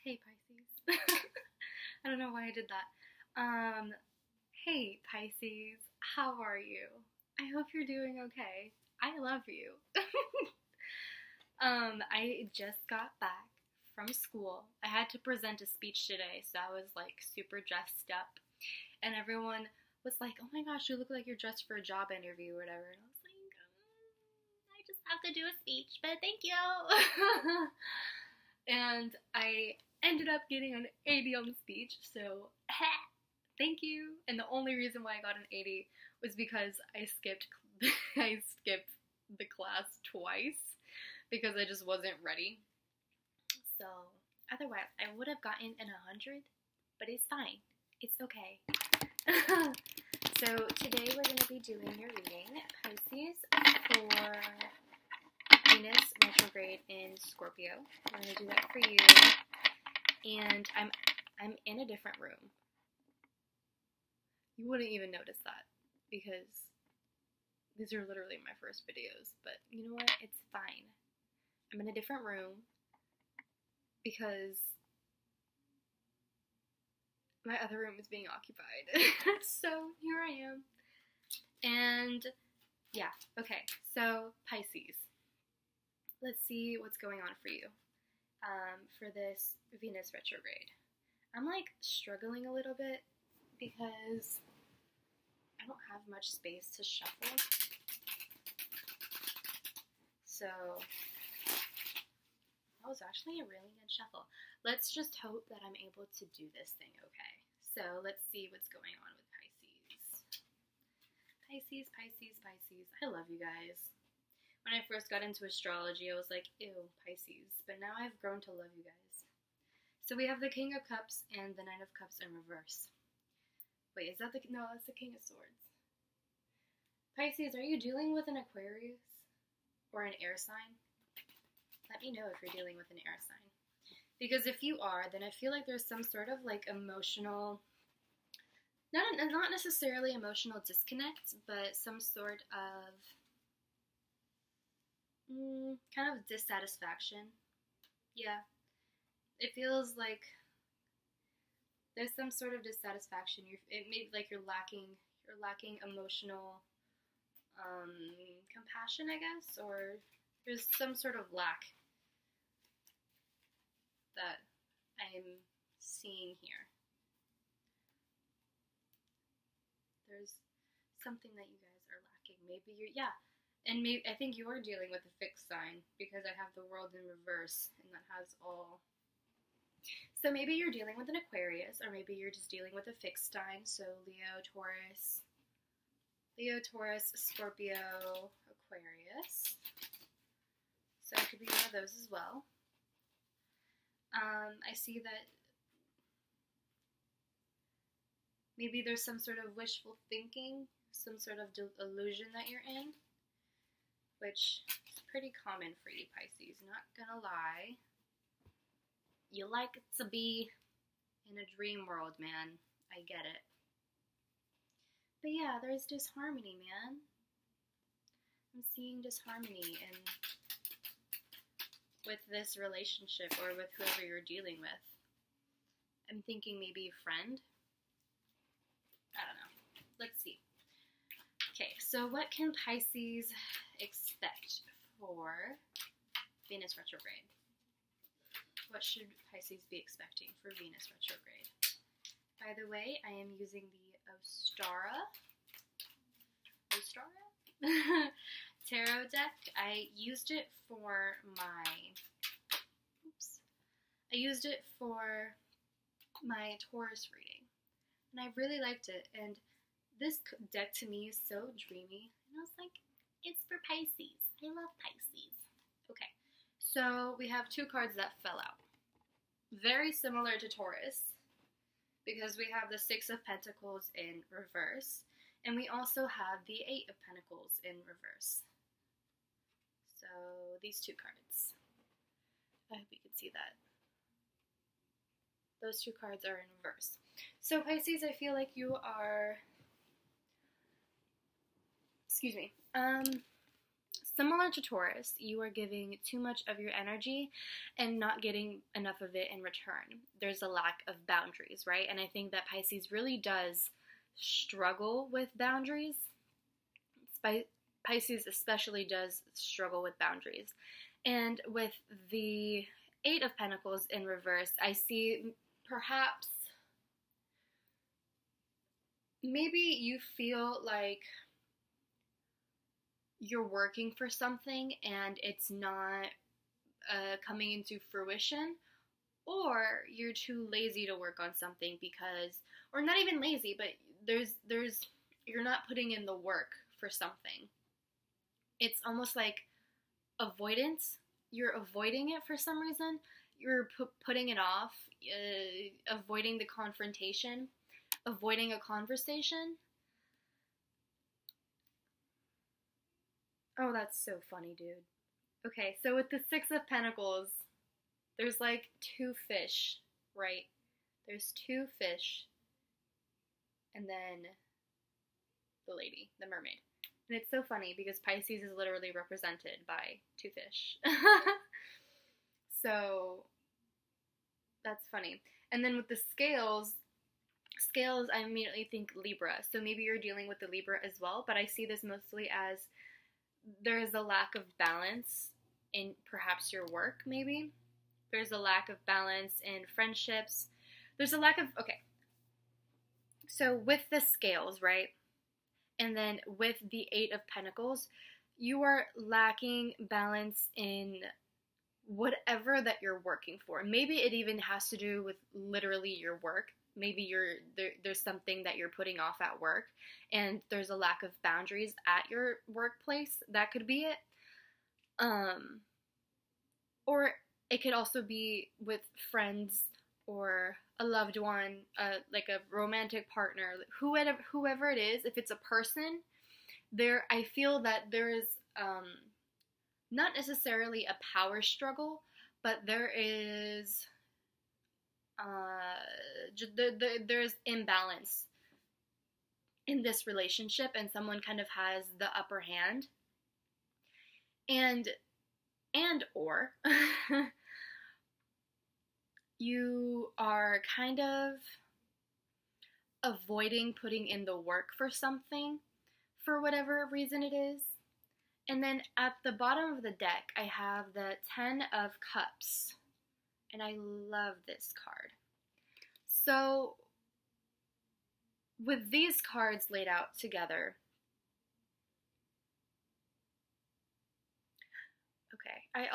Hey Pisces. I don't know why I did that. Hey Pisces, how are you? I hope you're doing okay. I love you. I just got back from school. I had to present a speech today, so I was like super dressed up. And everyone was like, oh my gosh, you look like you're dressed for a job interview or whatever. And I was like, I just have to do a speech, but thank you. And I ended up getting an 80 on the speech, so thank you. And the only reason why I got an 80 was because I skipped the class twice because I just wasn't ready. So otherwise I would have gotten an 100, but it's fine. It's okay. So today we're going to be doing your reading, Pisces, for Venus retrograde in Scorpio. I'm going to do that for you. And I'm in a different room. You wouldn't even notice that because these are literally my first videos. But you know what? It's fine. I'm in a different room because my other room is being occupied. So here I am. And yeah, okay. So Pisces. Let's see what's going on for you for this Venus retrograde. I'm like struggling a little bit because I don't have much space to shuffle. So that was actually a really good shuffle. Let's just hope that I'm able to do this thing okay. So let's see what's going on with Pisces. Pisces, Pisces, Pisces. I love you guys. When I first got into astrology, I was like, ew, Pisces. But now I've grown to love you guys. So we have the King of Cups and the Knight of Cups in reverse. Wait, is that the... No, that's the King of Swords. Pisces, are you dealing with an Aquarius? Or an air sign? Let me know if you're dealing with an air sign. Because if you are, then I feel like there's some sort of like emotional... Not necessarily emotional disconnect, but some sort of... kind of dissatisfaction. Yeah. It feels like there's some sort of dissatisfaction. It may be like you're lacking emotional compassion, I guess, or there's some sort of lack that I'm seeing here. There's something that you guys are lacking. Maybe you're, yeah. And maybe, I think you are dealing with a fixed sign because I have the world in reverse and that has all. So maybe you're dealing with an Aquarius or maybe you're just dealing with a fixed sign. So Leo, Taurus, Scorpio, Aquarius. So it could be one of those as well. I see that maybe there's some sort of wishful thinking, some sort of illusion that you're in. Which is pretty common for you, Pisces. Not gonna lie. You like to be in a dream world, man. I get it. But yeah, there's disharmony, man. I'm seeing disharmony with this relationship or with whoever you're dealing with. I'm thinking maybe a friend. I don't know. Let's see. Okay, so what can Pisces expect for Venus retrograde? What should Pisces be expecting for Venus retrograde? By the way, I am using the Ostara tarot deck. I used it for my Taurus reading, and I really liked it. And this deck to me is so dreamy, and I was like, it's for Pisces. I love Pisces. Okay, so we have two cards that fell out. Very similar to Taurus, because we have the Six of Pentacles in reverse, and we also have the Eight of Pentacles in reverse. So these two cards. I hope you can see that. Those two cards are in reverse. So Pisces, I feel like you are... Similar to Taurus, you are giving too much of your energy and not getting enough of it in return. There's a lack of boundaries, right? And I think that Pisces really does struggle with boundaries. Pisces especially does struggle with boundaries. And with the Eight of Pentacles in reverse, I see perhaps maybe you feel like you're working for something and it's not coming into fruition, or you're too lazy to work on something because, or not even lazy, but you're not putting in the work for something. It's almost like avoidance. You're avoiding it for some reason. You're putting it off, avoiding the confrontation, avoiding a conversation. Oh, that's so funny, dude. Okay, so with the Six of Pentacles, there's like two fish, right? There's two fish, and then the lady, the mermaid. And it's so funny because Pisces is literally represented by two fish. So that's funny. And then with the scales, I immediately think Libra. So maybe you're dealing with the Libra as well, but I see this mostly as there is a lack of balance in perhaps your work, maybe. There's a lack of balance in friendships. There's a lack of, okay. So with the scales, right? And then with the Eight of Pentacles, you are lacking balance in whatever that you're working for. Maybe it even has to do with literally your work. Maybe there's something that you're putting off at work and there's a lack of boundaries at your workplace. That could be it. Or it could also be with friends or a loved one, like a romantic partner, whoever it is. If it's a person, I feel that there is not necessarily a power struggle, but there is there's imbalance in this relationship, and someone kind of has the upper hand, and or you are kind of avoiding putting in the work for something for whatever reason it is. And then at the bottom of the deck, I have the Ten of Cups. And I love this card. So, with these cards laid out together, okay, I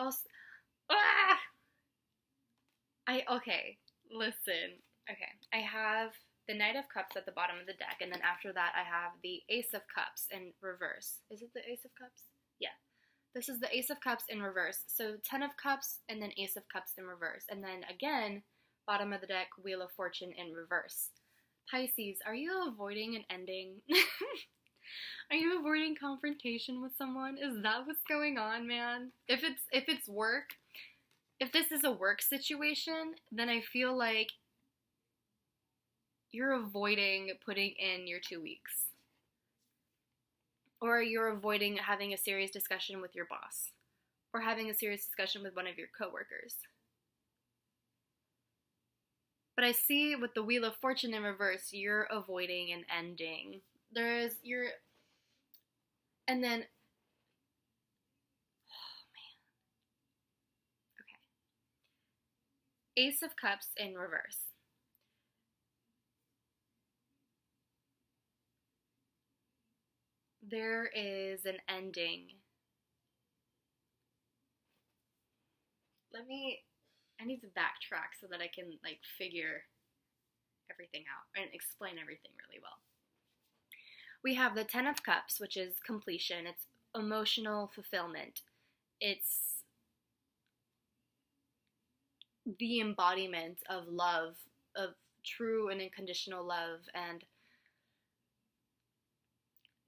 have the Knight of Cups at the bottom of the deck, and then after that I have the Ace of Cups in reverse. Is it the Ace of Cups? Yeah. This is the Ace of Cups in reverse. So 10 of Cups and then Ace of Cups in reverse. And then again, bottom of the deck, Wheel of Fortune in reverse. Pisces, are you avoiding an ending? Are you avoiding confrontation with someone? Is that what's going on, man? If it's work, if this is a work situation, then I feel like you're avoiding putting in your 2 weeks. Or you're avoiding having a serious discussion with your boss. Or having a serious discussion with one of your coworkers. But I see with the Wheel of Fortune in reverse, you're avoiding an ending. And then, oh man. Okay. Ace of Cups in reverse. There is an ending. I need to backtrack so that I can figure everything out and explain everything really well. We have the Ten of Cups, which is completion. It's emotional fulfillment. It's the embodiment of love, of true and unconditional love, and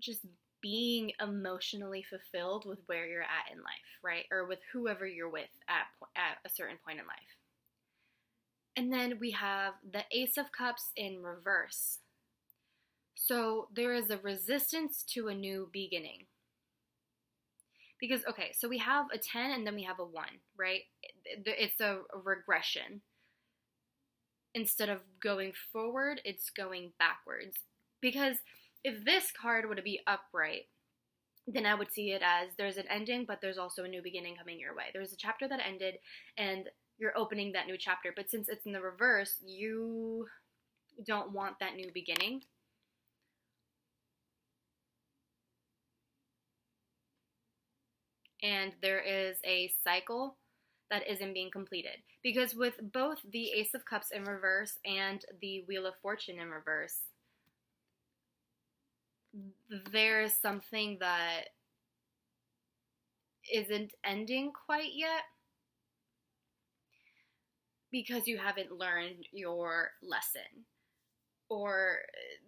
just being emotionally fulfilled with where you're at in life, right? Or with whoever you're with at a certain point in life. And then we have the Ace of Cups in reverse. So there is a resistance to a new beginning. Because, okay, so we have a 10 and then we have a 1, right? It's a regression. Instead of going forward, it's going backwards. Because if this card were to be upright, then I would see it as there's an ending, but there's also a new beginning coming your way. There's a chapter that ended, and you're opening that new chapter. But since it's in the reverse, you don't want that new beginning. And there is a cycle that isn't being completed. Because with both the Ace of Cups in reverse and the Wheel of Fortune in reverse, there's something that isn't ending quite yet because you haven't learned your lesson. Or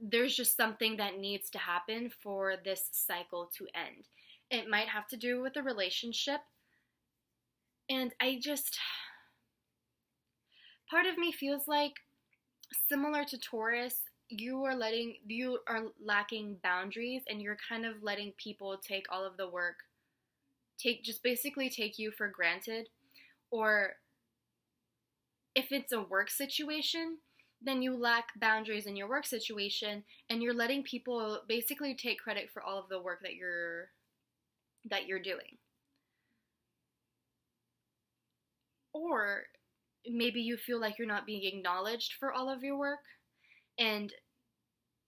there's just something that needs to happen for this cycle to end. It might have to do with a relationship. And part of me feels like, similar to Taurus, you are lacking boundaries, and you're kind of letting people take all of the work, basically take you for granted. Or if it's a work situation, then you lack boundaries in your work situation, and you're letting people basically take credit for all of the work that you're doing. Or maybe you feel like you're not being acknowledged for all of your work, and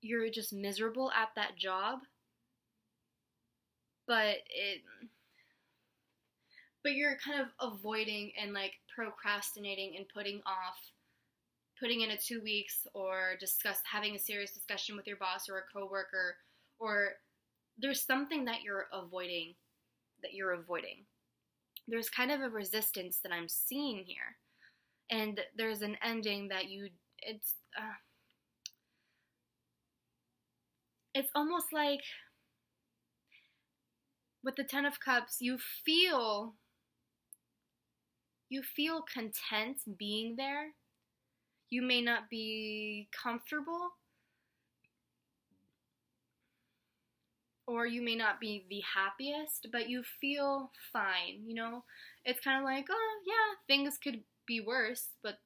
you're just miserable at that job, but you're kind of avoiding and like procrastinating and putting in a 2 weeks, or having a serious discussion with your boss or a coworker, or there's something that you're avoiding. There's kind of a resistance that I'm seeing here. And there's an ending that it's almost like with the 10 of Cups, you feel content being there. You may not be comfortable, or you may not be the happiest, but you feel fine, you know? It's kind of like, oh, yeah, things could be worse, but,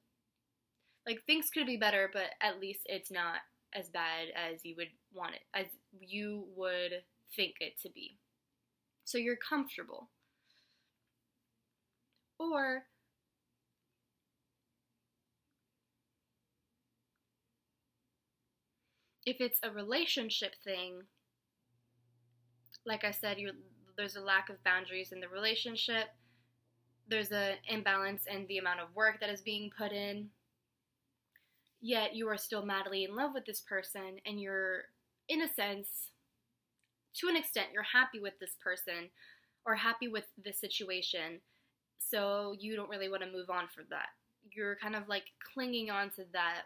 like, things could be better, but at least it's not as bad as you would want it, as you would think it to be. So you're comfortable. Or if it's a relationship thing, like I said, there's a lack of boundaries in the relationship. There's an imbalance in the amount of work that is being put in. Yet you are still madly in love with this person, and you're, in a sense, to an extent, you're happy with this person or happy with the situation. So you don't really want to move on from that. You're kind of like clinging on to that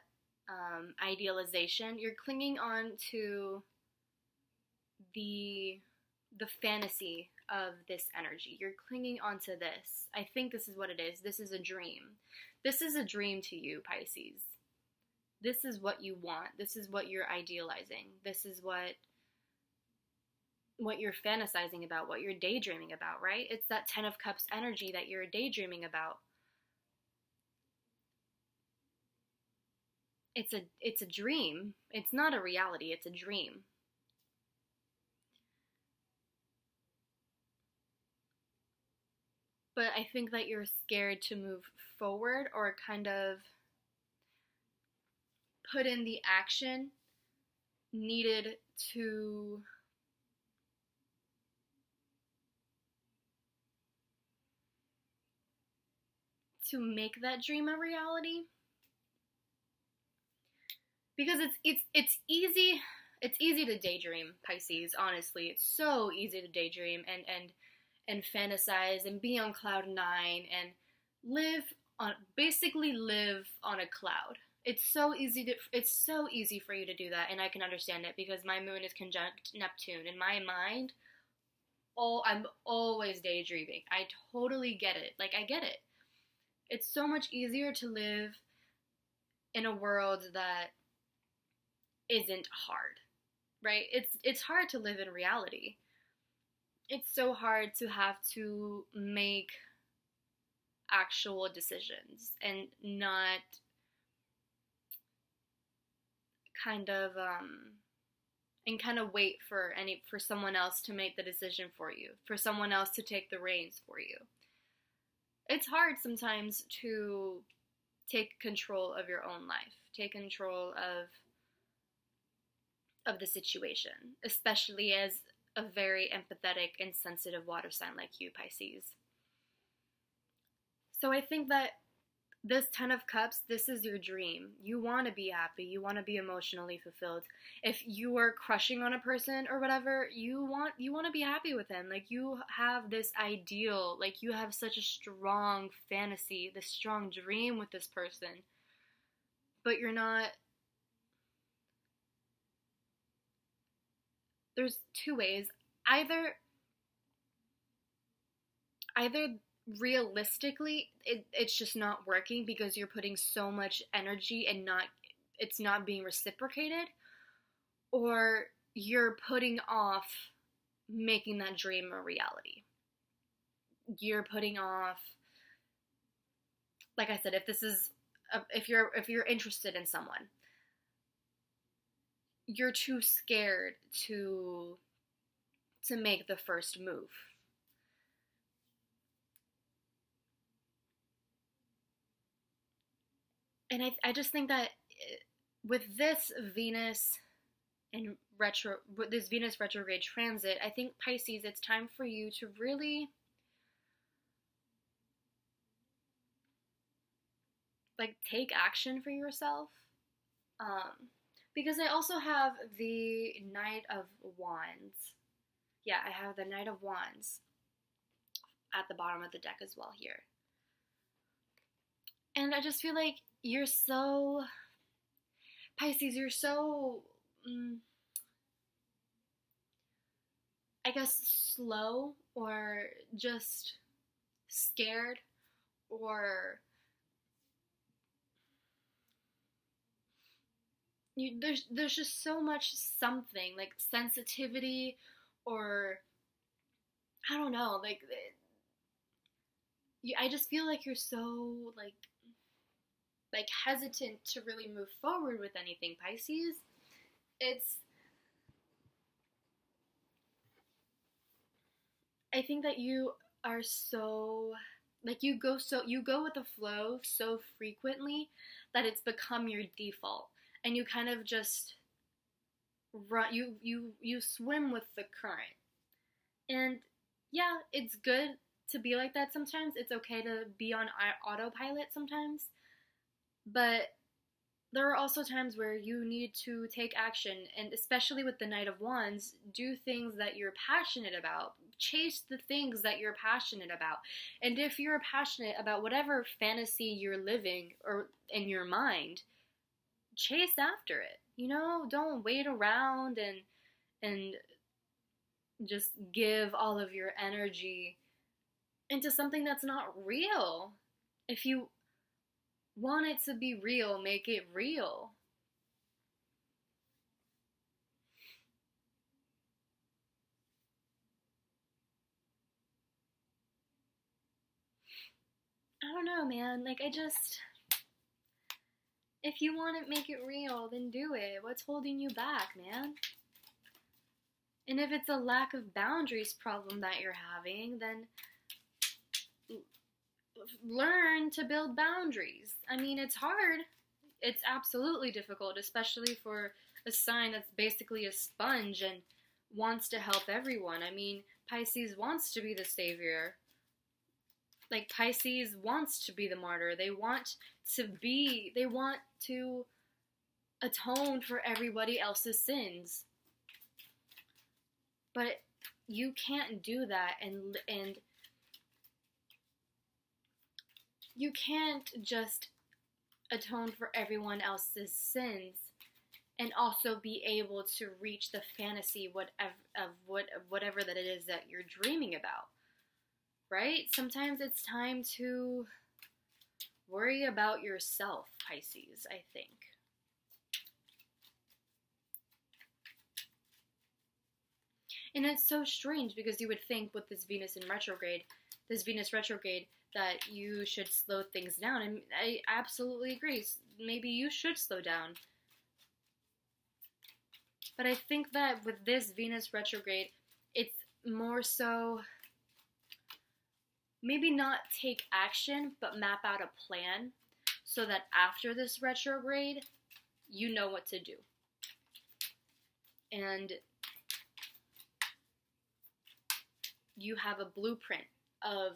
idealization. You're clinging on to the fantasy of this energy. You're clinging onto this. I think this is what it is. This is a dream. This is a dream to you, Pisces. This is what you want. This is what you're idealizing. This is what you're fantasizing about, what you're daydreaming about, right? It's that 10 of Cups energy that you're daydreaming about. It's a dream. It's not a reality. It's a dream. But I think that you're scared to move forward, or kind of put in the action needed to make that dream a reality. Because it's easy to daydream, Pisces, honestly. It's so easy to daydream and fantasize and be on cloud 9 and basically live on a cloud. It's so easy for you to do that, and I can understand it because my moon is conjunct Neptune. In my mind, I'm always daydreaming. I totally get it. Like, I get it. It's so much easier to live in a world that isn't hard, right? It's hard to live in reality. it's so hard to have to make actual decisions and not kind of wait for someone else to make the decision for you, for someone else to take the reins for you. It's hard sometimes to take control of your own life, take control of the situation, especially as a very empathetic and sensitive water sign like you, Pisces. So I think that this 10 of Cups, this is your dream. You want to be happy. You want to be emotionally fulfilled. If you are crushing on a person or whatever, you want to be happy with them. Like, you have this ideal, like you have such a strong fantasy, this strong dream with this person. But you're not. There's two ways. Either realistically it's just not working because you're putting so much energy and it's not being reciprocated, or you're putting off making that dream a reality. You're putting off, like I said, if you're interested in someone, you're too scared to make the first move. And I just think that with this Venus retrograde transit, I think, Pisces, it's time for you to really take action for yourself. Because I also have the Knight of Wands. Yeah, I have the Knight of Wands at the bottom of the deck as well here. And I just feel like you're so, Pisces, you're so, I guess, slow, or just scared, or there's just so much something, like sensitivity, or I don't know, I just feel like you're so hesitant to really move forward with anything, Pisces. I think that you are so, you go with the flow so frequently that it's become your default, and you kind of just run, you swim with the current. And yeah, it's good to be like that sometimes. It's okay to be on autopilot sometimes. But there are also times where you need to take action, and especially with the Knight of Wands, do things that you're passionate about. Chase the things that you're passionate about. And if you're passionate about whatever fantasy you're living or in your mind, chase after it. Don't wait around and just give all of your energy into something that's not real. If you want it to be real, make it real. I don't know, man. If you want to make it real, then do it. What's holding you back, man? And if it's a lack of boundaries problem that you're having, then learn to build boundaries. I mean, it's hard. It's absolutely difficult, especially for a sign that's basically a sponge and wants to help everyone. I mean, Pisces wants to be the savior. Pisces wants to be the martyr. They want to atone for everybody else's sins. But you can't do that, and you can't just atone for everyone else's sins and also be able to reach the fantasy whatever that it is that you're dreaming about. Right? Sometimes it's time to worry about yourself, Pisces, I think. And it's so strange because you would think with this Venus retrograde, that you should slow things down. And I absolutely agree. Maybe you should slow down. But I think that with this Venus retrograde, it's more so maybe not take action, but map out a plan so that after this retrograde, you know what to do. And you have a blueprint of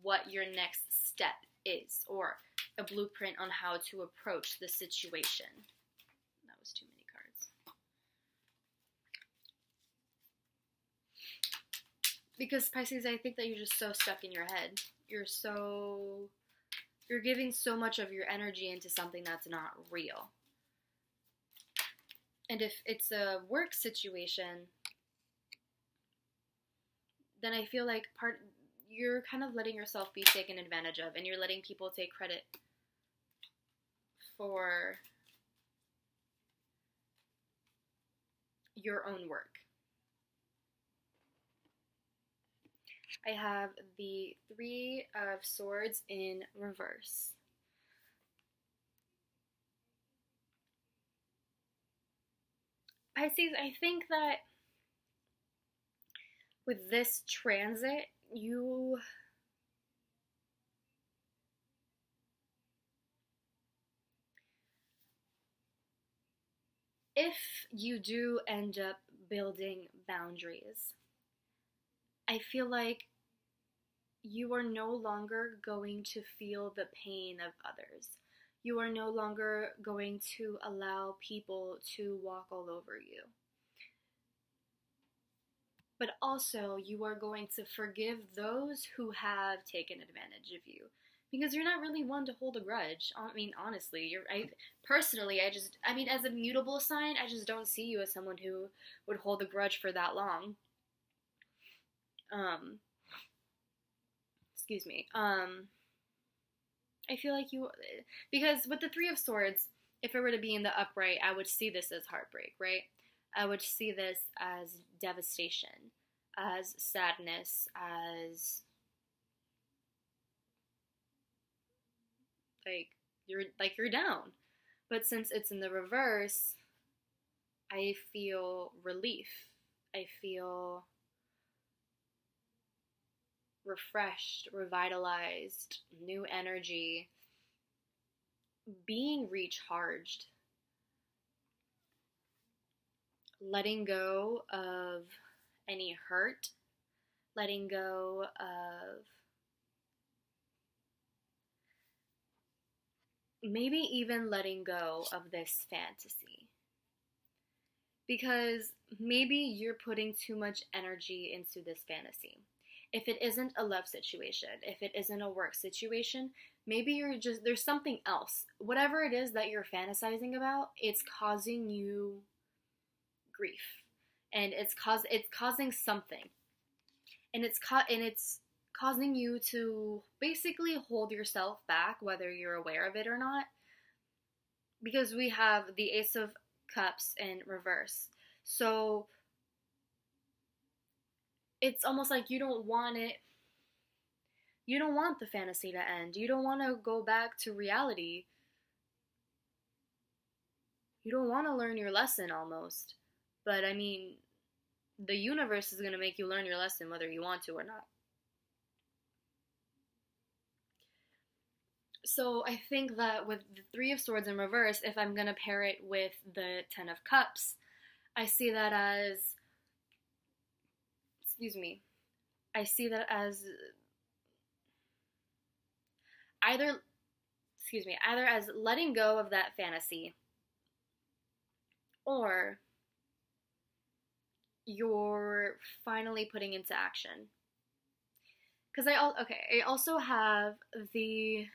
what your next step is, or a blueprint on how to approach the situation. That was too many cards. Because Pisces, I think that you're just so stuck in your head. You're giving so much of your energy into something that's not real. And if it's a work situation, then I feel like you're kind of letting yourself be taken advantage of, and you're letting people take credit for your own work. I have the Three of Swords in reverse. Pisces, I think that with this transit, if you do end up building boundaries, I feel like you are no longer going to feel the pain of others. You are no longer going to allow people to walk all over you. But also, you are going to forgive those who have taken advantage of you. Because you're not really one to hold a grudge. I mean, honestly, as a mutable sign, I just don't see you as someone who would hold a grudge for that long. Excuse me. I feel like because with the Three of Swords, if it were to be in the upright, I would see this as heartbreak, right? I would see this as devastation, as sadness, as you're down. But since it's in the reverse, I feel relief. I feel refreshed, revitalized, new energy, being recharged, letting go of any hurt, letting go of maybe even letting go of this fantasy. Because maybe you're putting too much energy into this fantasy. If it isn't a love situation, if it isn't a work situation, maybe there's something else. Whatever it is that you're fantasizing about, it's causing you grief. And it's causing something. And it's causing you to basically hold yourself back, whether you're aware of it or not. Because we have the Ace of Cups in reverse. So it's almost like you don't want the fantasy to end. You don't want to go back to reality. You don't want to learn your lesson almost. But I mean, the universe is going to make you learn your lesson whether you want to or not. So I think that with the Three of Swords in reverse, if I'm going to pair it with the Ten of Cups, I see that as either as letting go of that fantasy, or you're finally putting into action. Because I also have the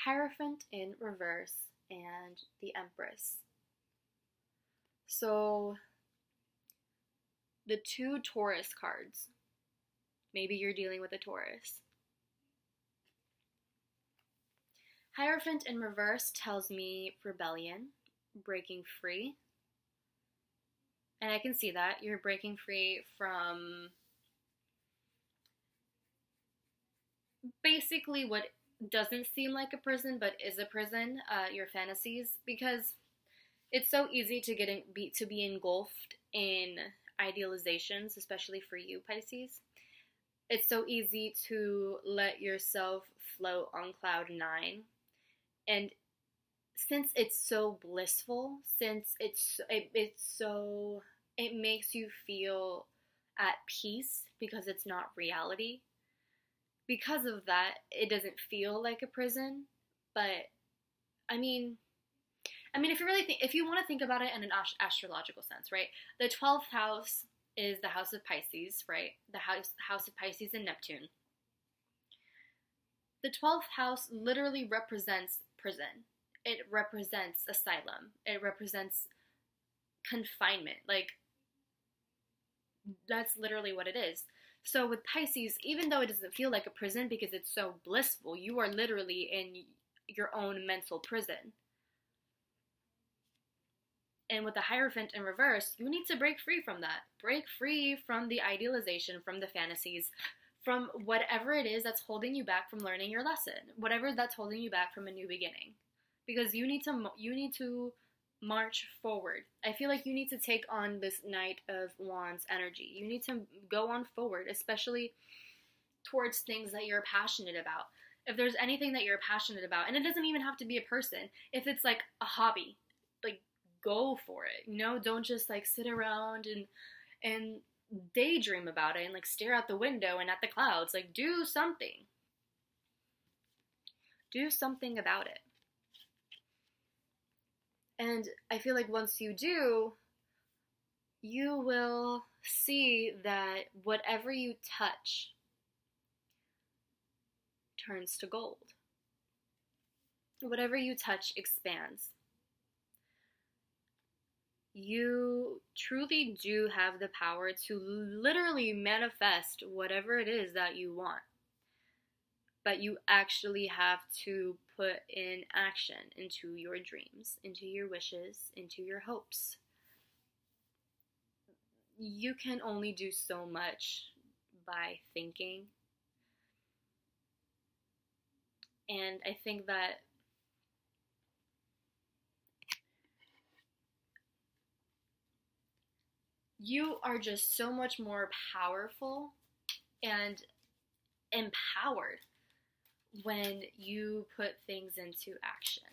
Hierophant in reverse and the Empress. So the two Taurus cards. Maybe you're dealing with a Taurus. Hierophant in reverse tells me rebellion, breaking free. And I can see that. You're breaking free from basically what doesn't seem like a prison but is a prison, your fantasies, because it's so easy to be engulfed in idealizations, especially for you, Pisces. It's so easy to let yourself float on cloud nine, and since it's so blissful, since it makes you feel at peace because it's not reality. Because of that, it doesn't feel like a prison. But I mean, if you want to think about it in an astrological sense, right? The 12th house is the house of Pisces, right? The house of Pisces and Neptune. The 12th house literally represents prison. It represents asylum. It represents confinement. Like, that's literally what it is. So with Pisces, even though it doesn't feel like a prison because it's so blissful, you are literally in your own mental prison. And with the Hierophant in reverse, you need to break free from that. Break free from the idealization, from the fantasies, from whatever it is that's holding you back from learning your lesson. Whatever that's holding you back from a new beginning. Because you need to march forward. I feel like you need to take on this Knight of Wands energy. You need to go on forward, especially towards things that you're passionate about. If there's anything that you're passionate about, and it doesn't even have to be a person, if it's like a hobby, like, go for it. You know, don't just like sit around and daydream about it and like stare out the window and at the clouds. Like, do something. Do something about it. And I feel like once you do, you will see that whatever you touch turns to gold. Whatever you touch expands. You truly do have the power to literally manifest whatever it is that you want. But you actually have to put in action into your dreams, into your wishes, into your hopes. You can only do so much by thinking. And I think that you are just so much more powerful and empowered when you put things into action.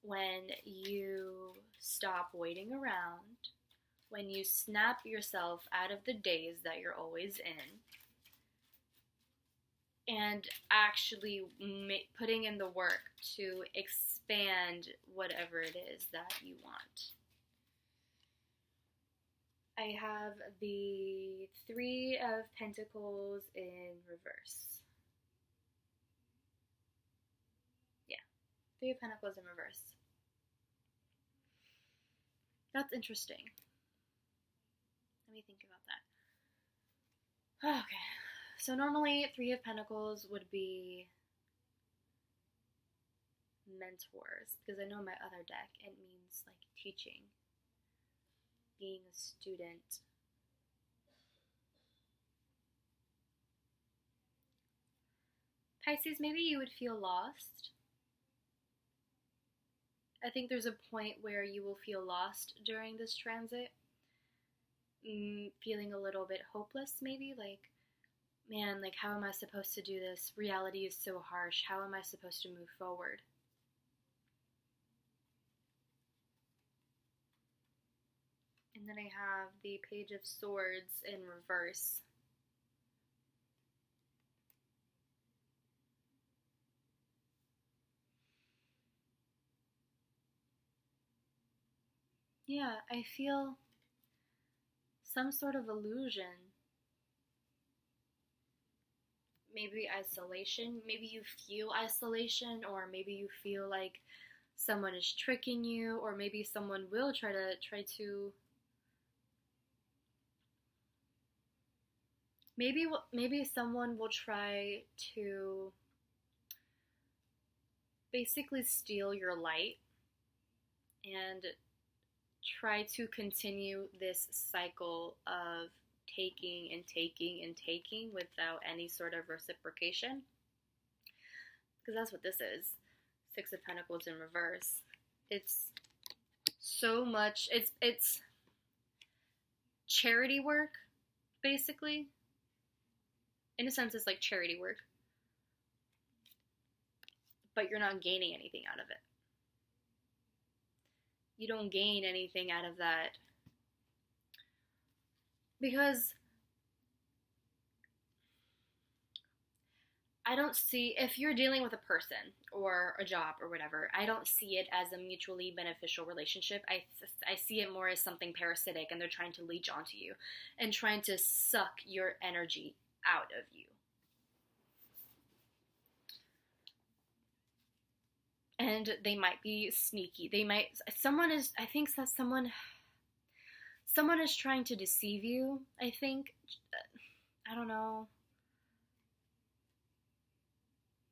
When you stop waiting around. When you snap yourself out of the daze that you're always in. And actually putting in the work to expand whatever it is that you want. I have the Three of Pentacles in reverse. Yeah, Three of Pentacles in reverse. That's interesting. Let me think about that. Okay, so normally Three of Pentacles would be mentors, because I know my other deck, it means like teaching. Being a student. Pisces, maybe you would feel lost. I think there's a point where you will feel lost during this transit. Feeling a little bit hopeless, maybe. Like, man, like, how am I supposed to do this? Reality is so harsh. How am I supposed to move forward? And then I have the Page of Swords in reverse. Yeah, I feel some sort of illusion. Maybe isolation. Maybe you feel isolation, or maybe you feel like someone is tricking you, or maybe someone will try to maybe someone will try to basically steal your light and try to continue this cycle of taking and taking and taking without any sort of reciprocation. Because that's what this is. Six of Pentacles in reverse. It's so much, it's charity work, basically. In a sense, it's like charity work. But you're not gaining anything out of it. You don't gain anything out of that. Because I don't see, if you're dealing with a person or a job or whatever, I don't see it as a mutually beneficial relationship. I see it more as something parasitic, and they're trying to leech onto you and trying to suck your energy out of you. And they might be sneaky. Someone is trying to deceive you, I think. I don't know.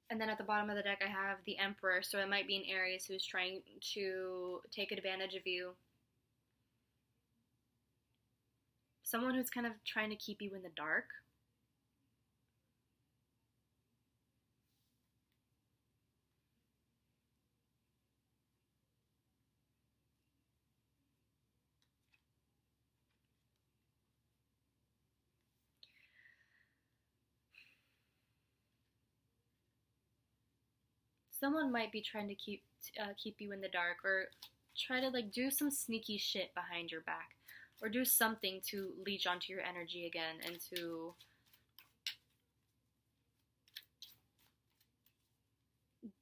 And then at the bottom of the deck, I have the Emperor. So it might be an Aries who's trying to take advantage of you. Someone who's kind of trying to keep you in the dark. Someone might be trying to keep you in the dark, or try to like do some sneaky shit behind your back, or do something to leech onto your energy again and to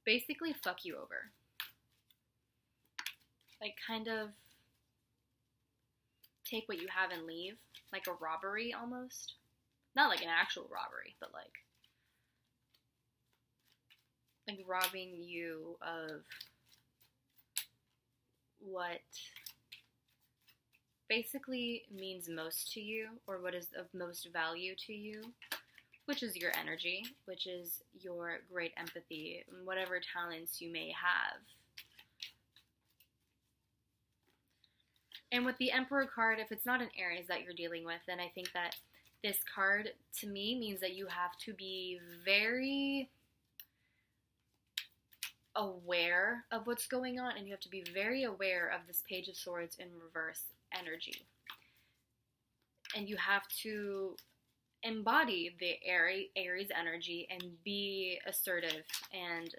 basically fuck you over. Like kind of take what you have and leave, like a robbery almost. Not like an actual robbery, but like robbing you of what basically means most to you, or what is of most value to you, which is your energy, which is your great empathy, and whatever talents you may have. And with the Emperor card, if it's not an Aries that you're dealing with, then I think that this card, to me, means that you have to be very aware of what's going on, and you have to be very aware of this Page of Swords in reverse energy. And you have to embody the Aries energy and be assertive and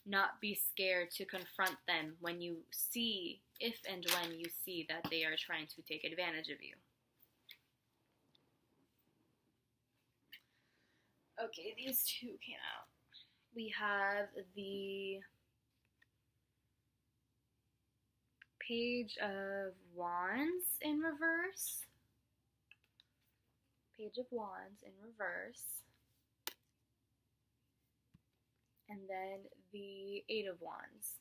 not be scared to confront them when you see, if and when you see that they are trying to take advantage of you. Okay, these two came out. We have the Page of Wands in reverse. Page of Wands in reverse. And then the Eight of Wands.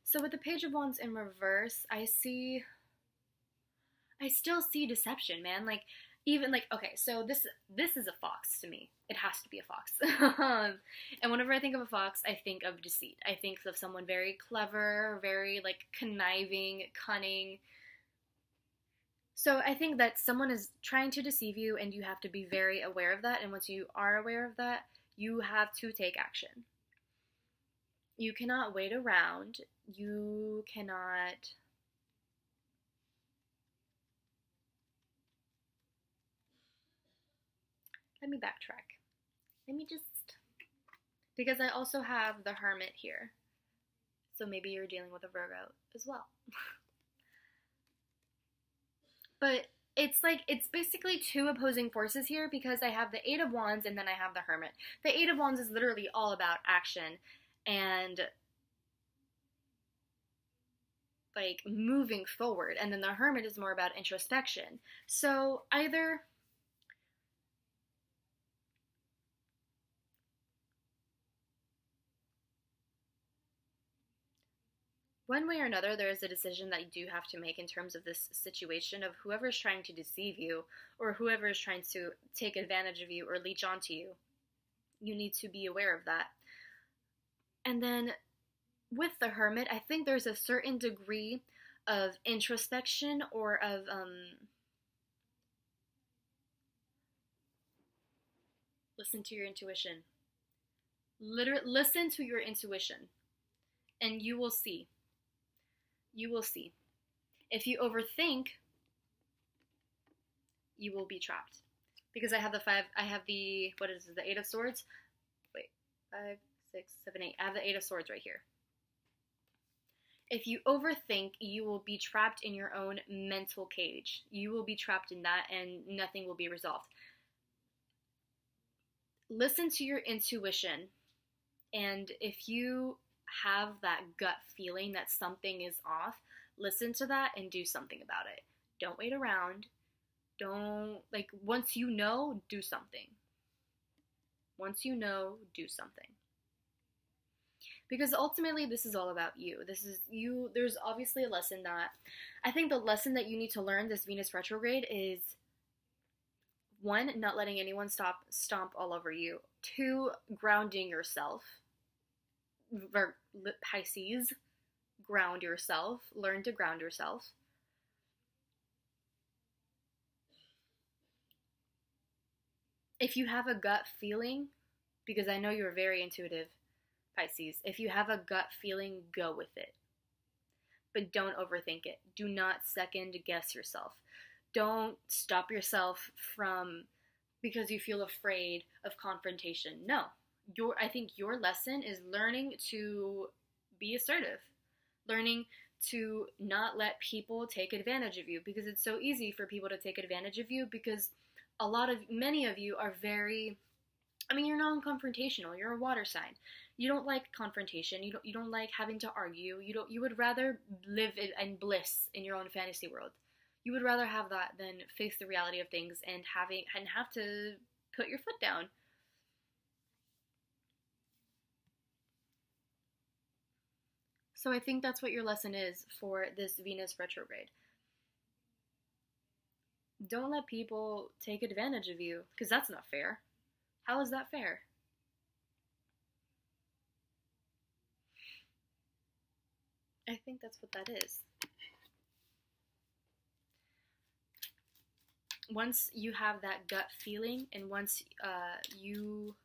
So with the Page of Wands in reverse, I still see deception, man. Like, even like, okay, so this is a fox to me. It has to be a fox. And whenever I think of a fox, I think of deceit. I think of someone very clever, very like conniving, cunning. So I think that someone is trying to deceive you, and you have to be very aware of that. And once you are aware of that, you have to take action. You cannot wait around. You cannot... Let me backtrack. Let me just... Because I also have the Hermit here. So maybe you're dealing with a Virgo as well. But it's like, it's basically two opposing forces here, because I have the Eight of Wands and then I have the Hermit. The Eight of Wands is literally all about action and like moving forward. And then the Hermit is more about introspection. So either... one way or another, there is a decision that you do have to make in terms of this situation of whoever is trying to deceive you, or whoever is trying to take advantage of you or leech onto you. You need to be aware of that. And then with the Hermit, I think there's a certain degree introspection or of listen to your intuition. Literally, listen to your intuition, and you will see. You will see. If you overthink, you will be trapped. Because I have the what is it, the 8 of Swords? Wait, 5, 6, 7, 8. I have the 8 of Swords right here. If you overthink, you will be trapped in your own mental cage. You will be trapped in that, and nothing will be resolved. Listen to your intuition, and if you have that gut feeling that something is off, listen to that and do something about it. Don't wait around. Don't, once you know, do something. Once you know, do something. Because ultimately, this is all about you. This is you. There's obviously a lesson that, I think the lesson that you need to learn this Venus retrograde is, 1, not letting anyone stomp all over you. 2, grounding yourself. Pisces, ground yourself. Learn to ground yourself. If you have a gut feeling, because I know you're very intuitive, Pisces, if you have a gut feeling, go with it. But don't overthink it. Do not second guess yourself. Don't stop yourself from, because you feel afraid of confrontation. No. I think your lesson is learning to be assertive. Learning to not let people take advantage of you, because it's so easy for people to take advantage of you, because many of you are very, you're non-confrontational. You're a water sign. You don't like confrontation. You don't like having to argue. You would rather live in bliss in your own fantasy world. You would rather have that than face the reality of things and have to put your foot down. So I think that's what your lesson is for this Venus retrograde. Don't let people take advantage of you, because that's not fair. How is that fair? I think that's what that is. Once you have that gut feeling, and once you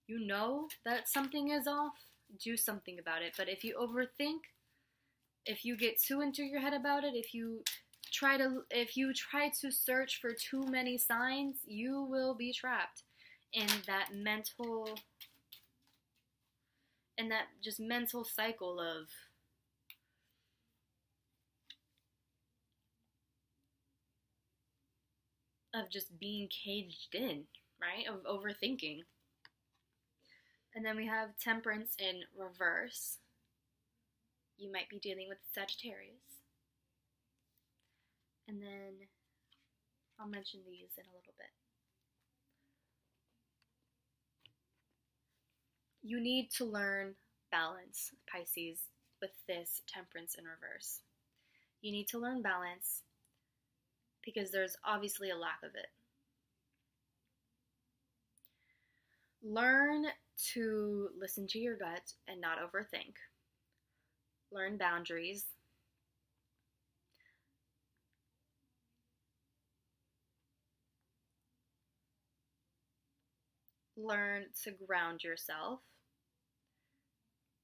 know that something is off, do something about it. But if you overthink, if you get too into your head about it, if you try to search for too many signs, you will be trapped in that mental cycle of just being caged in, right? Of overthinking. And then we have Temperance in reverse. You might be dealing with Sagittarius. And then I'll mention these in a little bit. You need to learn balance, Pisces, with this Temperance in reverse. You need to learn balance because there's obviously a lack of it. Learn to listen to your gut and not overthink. Learn boundaries. Learn to ground yourself,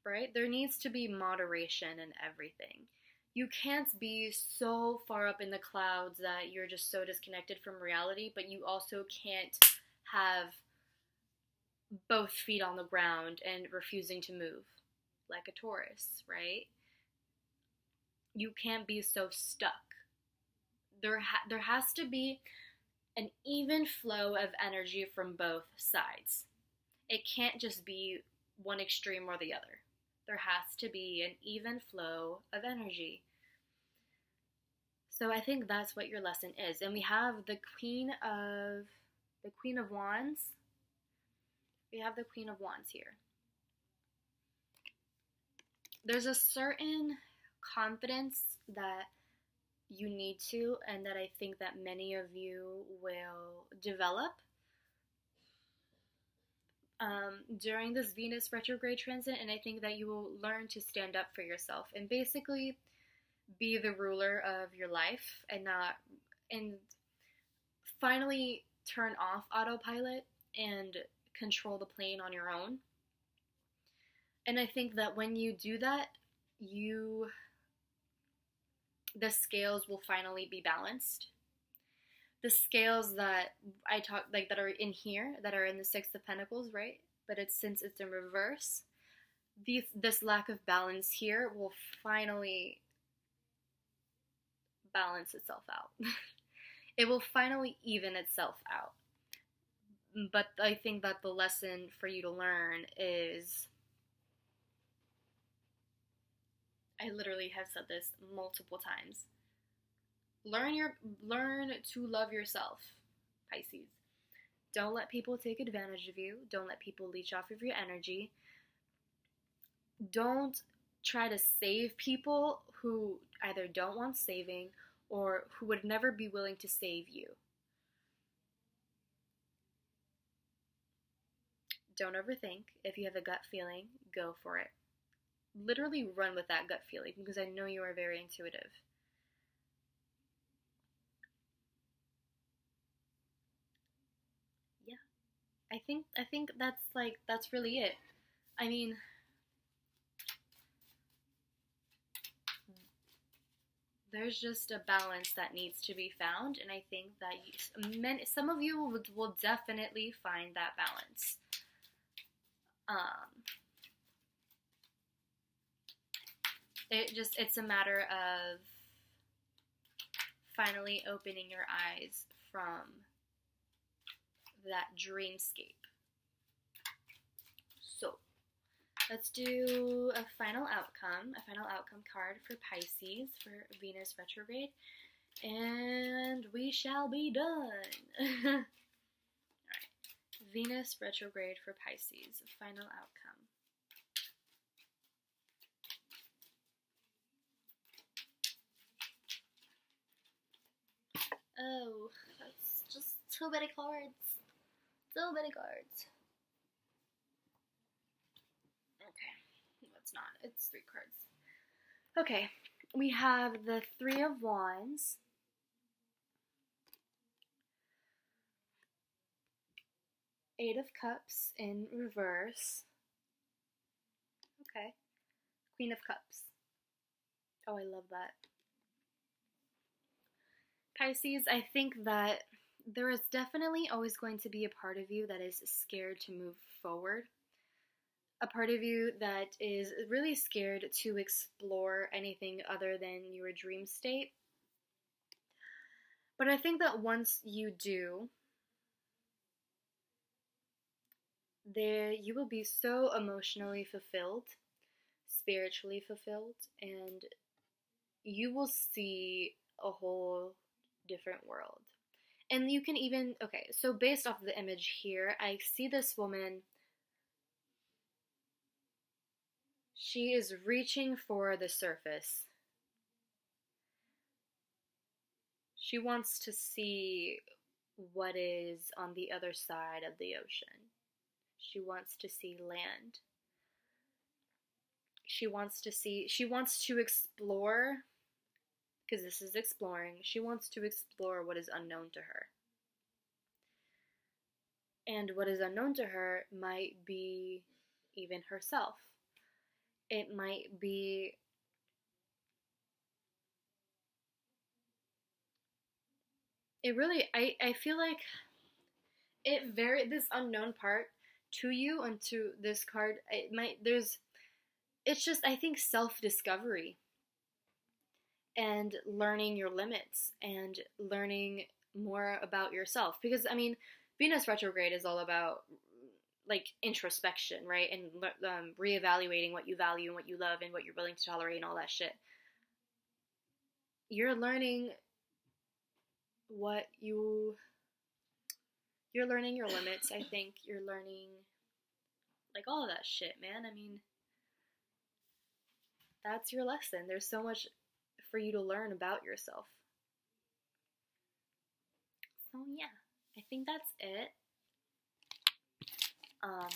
right? There needs to be moderation in everything. You can't be so far up in the clouds that you're just so disconnected from reality, but you also can't have both feet on the ground and refusing to move like a Taurus, right? You can't be so stuck. There has to be an even flow of energy from both sides. It can't just be one extreme or the other. There has to be an even flow of energy. So I think that's what your lesson is. And we have the Queen of Wands. We have the Queen of Wands here. There's a certain confidence that you need to, and that I think that many of you will develop during this Venus retrograde transit, and I think that you will learn to stand up for yourself. And basically, be the ruler of your life and finally turn off autopilot and control the plane on your own. And I think that when you do that, the scales will finally be balanced. The scales that I talk, like, that are in here, that are in the Six of Pentacles, right? But since it's in reverse, this lack of balance here will finally balance itself out. It will finally even itself out. But I think that the lesson for you to learn is, I literally have said this multiple times, learn to love yourself, Pisces. Don't let people take advantage of you. Don't let people leech off of your energy. Don't try to save people who either don't want saving or who would never be willing to save you. Don't overthink. If you have a gut feeling, go for it. Literally run with that gut feeling, because I know you are very intuitive. Yeah. I think that's really it. I mean, there's just a balance that needs to be found, and I think that some of you will definitely find that balance. It's a matter of finally opening your eyes from that dreamscape. So, let's do a final outcome card for Pisces for Venus retrograde, and we shall be done. Alright, Venus retrograde for Pisces, final outcome. Oh, that's just too many cards. So many cards. Okay, no, it's not. It's 3 cards. Okay, we have the 3 of Wands, Eight of Cups in reverse. Okay, Queen of Cups. Oh, I love that. Pisces, I think that there is definitely always going to be a part of you that is scared to move forward. A part of you that is really scared to explore anything other than your dream state. But I think that once you do, you will be so emotionally fulfilled, spiritually fulfilled, and you will see a whole different world. And you can even, okay, so based off of the image here, I see this woman. She is reaching for the surface. She wants to see what is on the other side of the ocean. She wants to see land. She wants to explore, because this is exploring. She wants to explore what is unknown to her. And what is unknown to her might be even herself. It might be I feel like this unknown part to you and to this card, it's just, I think, self-discovery and learning your limits and learning more about yourself. Because, I mean, Venus retrograde is all about, like, introspection, right? And reevaluating what you value and what you love and what you're willing to tolerate and all that shit. You're learning you're learning your limits. I think you're learning, like, all of that shit, man. I mean, that's your lesson. There's so much for you to learn about yourself. So yeah, I think that's it. I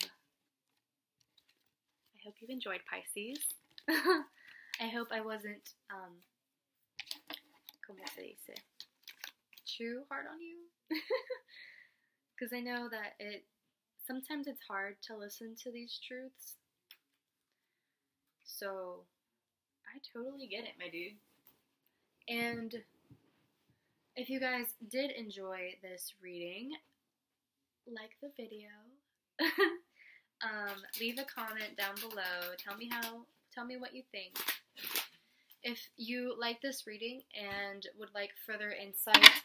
hope you've enjoyed, Pisces. I hope I wasn't como se dice, too hard on you. Because I know that sometimes it's hard to listen to these truths. So, I totally get it, my dude. And if you guys did enjoy this reading, like the video. Leave a comment down below. Tell me what you think. If you like this reading and would like further insight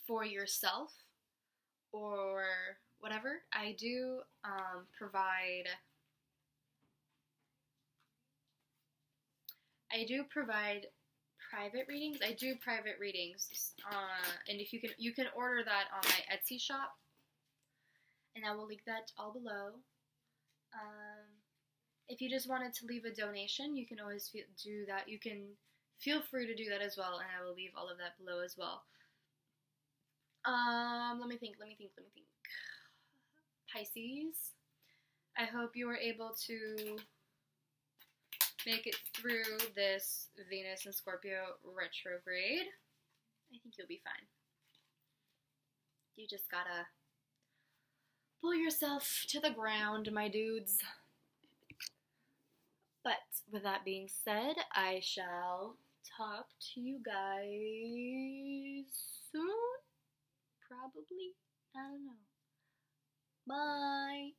for yourself or whatever, I do provide private readings. I do private readings, and if you can order that on my Etsy shop, and I will link that all below. If you just wanted to leave a donation, you can always do that. You can feel free to do that as well, and I will leave all of that below as well. Let me think. Pisces, I hope you were able to make it through this Venus and Scorpio retrograde. I think you'll be fine. You just gotta pull yourself to the ground, my dudes. But with that being said, I shall talk to you guys soon. Probably. I don't know. Bye.